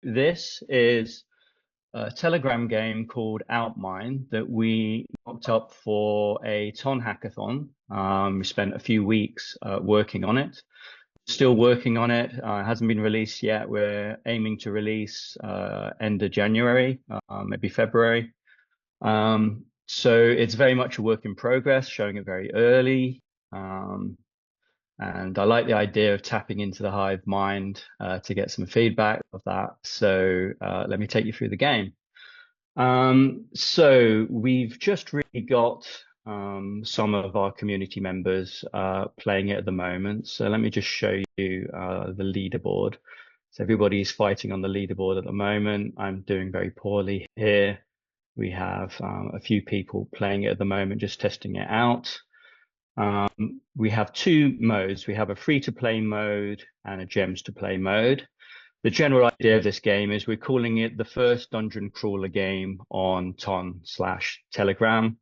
this is a Telegram game called Outmine that we knocked up for a Ton hackathon. We spent a few weeks working on it. Still working on it. It hasn't been released yet. We're aiming to release end of January, maybe February. So it's very much a work in progress, showing it very early. And I like the idea of tapping into the hive mind to get some feedback of that. So let me take you through the game. So we've just really got some of our community members playing it at the moment. So let me just show you the leaderboard. So everybody's fighting on the leaderboard at the moment. I'm doing very poorly here. We have a few people playing it at the moment, just testing it out. We have two modes. We have a free-to-play mode and a gems-to-play mode. The general idea of this game is we're calling it the first dungeon crawler game on Ton/Telegram.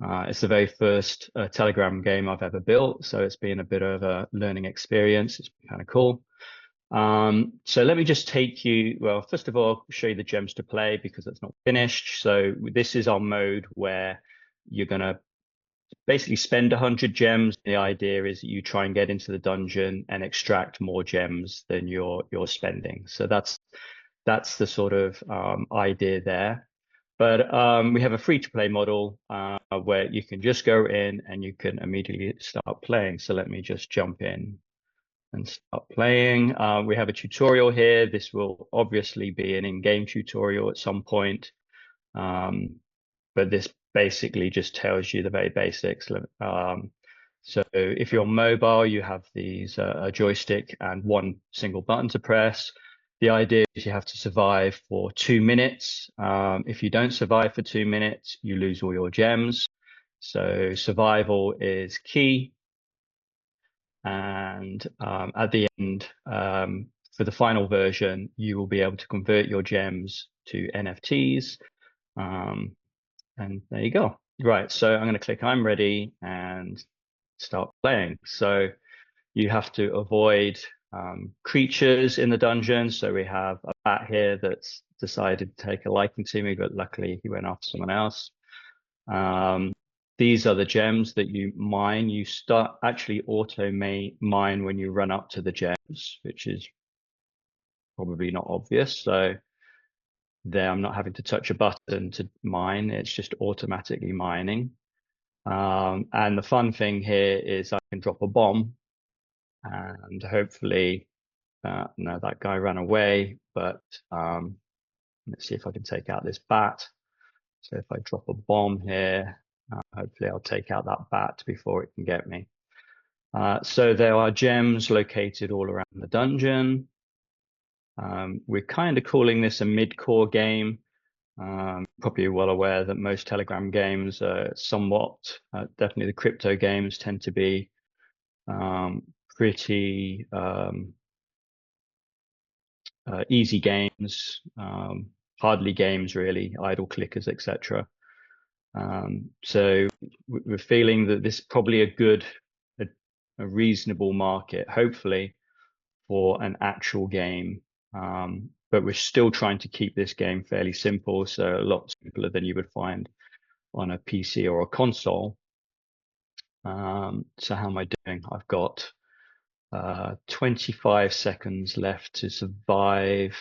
It's the very first Telegram game I've ever built, so it's been a bit of a learning experience. It's been kind of cool. So let me just take you, well, first of all, show you the gems to play because it's not finished. So this is our mode where you're going to basically spend 100 gems. The idea is that you try and get into the dungeon and extract more gems than you're spending. So that's the sort of idea there. But we have a free-to-play model where you can just go in and you can immediately start playing. So let me just jump in and start playing. We have a tutorial here. This will obviously be an in-game tutorial at some point. But this basically just tells you the very basics. So if you're mobile, you have these a joystick and one single button to press. The idea is you have to survive for 2 minutes. If you don't survive for 2 minutes, you lose all your gems. So survival is key. And at the end, for the final version, you will be able to convert your gems to NFTs. And there you go. Right, so I'm going to click I'm ready and start playing. So you have to avoid creatures in the dungeon. So we have a bat here that's decided to take a liking to me, but luckily he went after someone else. These are the gems that you mine. You start actually auto mine when you run up to the gems, which is probably not obvious. So there, I'm not having to touch a button to mine. It's just automatically mining. And the fun thing here is I can drop a bomb and hopefully, no, that guy ran away, but let's see if I can take out this bat. So if I drop a bomb here, hopefully I'll take out that bat before it can get me. So there are gems located all around the dungeon. We're kind of calling this a mid-core game. Probably well aware that most Telegram games are somewhat, definitely the crypto games tend to be pretty easy games, hardly games really, idle clickers, etc. So we're feeling that this is probably a reasonable market, hopefully, for an actual game. But we're still trying to keep this game fairly simple, so a lot simpler than you would find on a PC or a console. So how am I doing? I've got 25 seconds left to survive.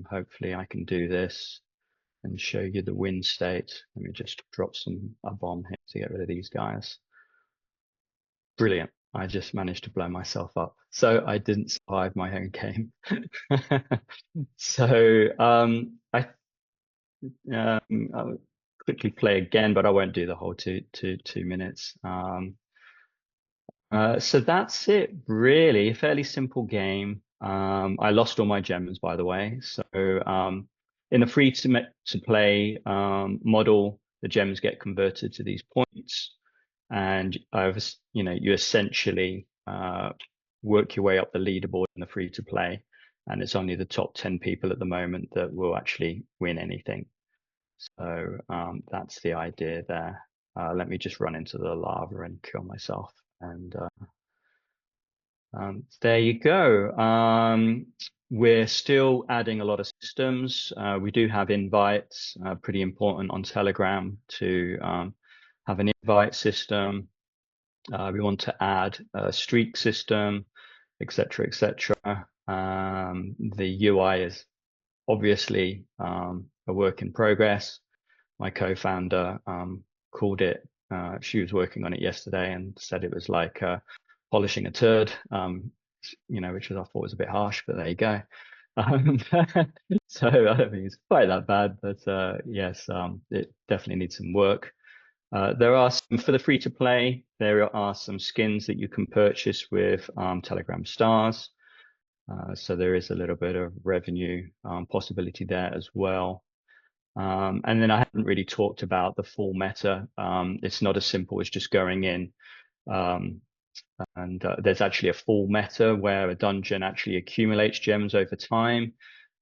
Hopefully I can do this and show you the win state. Let me just drop a bomb here to get rid of these guys. Brilliant. I just managed to blow myself up. So I didn't survive my own game. So I'll quickly play again, but I won't do the whole two minutes. So that's it, really. A fairly simple game. I lost all my gems, by the way. So in the free to play model, the gems get converted to these points, and you essentially work your way up the leaderboard in the free to play, and it's only the top 10 people at the moment that will actually win anything. So that's the idea there. Let me just run into the lava and kill myself. And there you go. We're still adding a lot of systems. We do have invites, pretty important on Telegram to have an invite system. We want to add a streak system, etc., etc. The UI is obviously a work in progress. My co-founder called it. She was working on it yesterday and said it was like polishing a turd, which I thought was a bit harsh, but there you go. Um, so I don't think it's quite that bad, but yes, it definitely needs some work. There are some for the free to play. There are some skins that you can purchase with Telegram stars. So there is a little bit of revenue possibility there as well. And then I haven't really talked about the full meta. It's not as simple as just going in. And there's actually a full meta where a dungeon actually accumulates gems over time.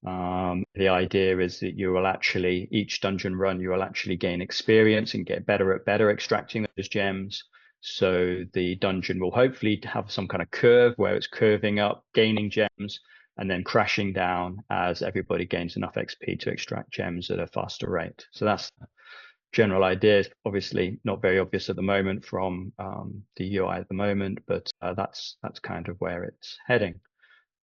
The idea is that you will actually, each dungeon run, you will actually gain experience and get better at extracting those gems. So the dungeon will hopefully have some kind of curve where it's curving up, gaining gems, and then crashing down as everybody gains enough XP to extract gems at a faster rate. So that's the general idea. Is obviously not very obvious at the moment from the UI at the moment, but that's kind of where it's heading.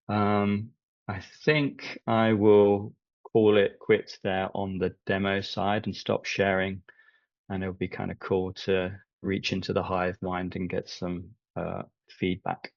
I think I will call it quits there on the demo side and stop sharing. And it'll be kind of cool to reach into the hive mind and get some feedback.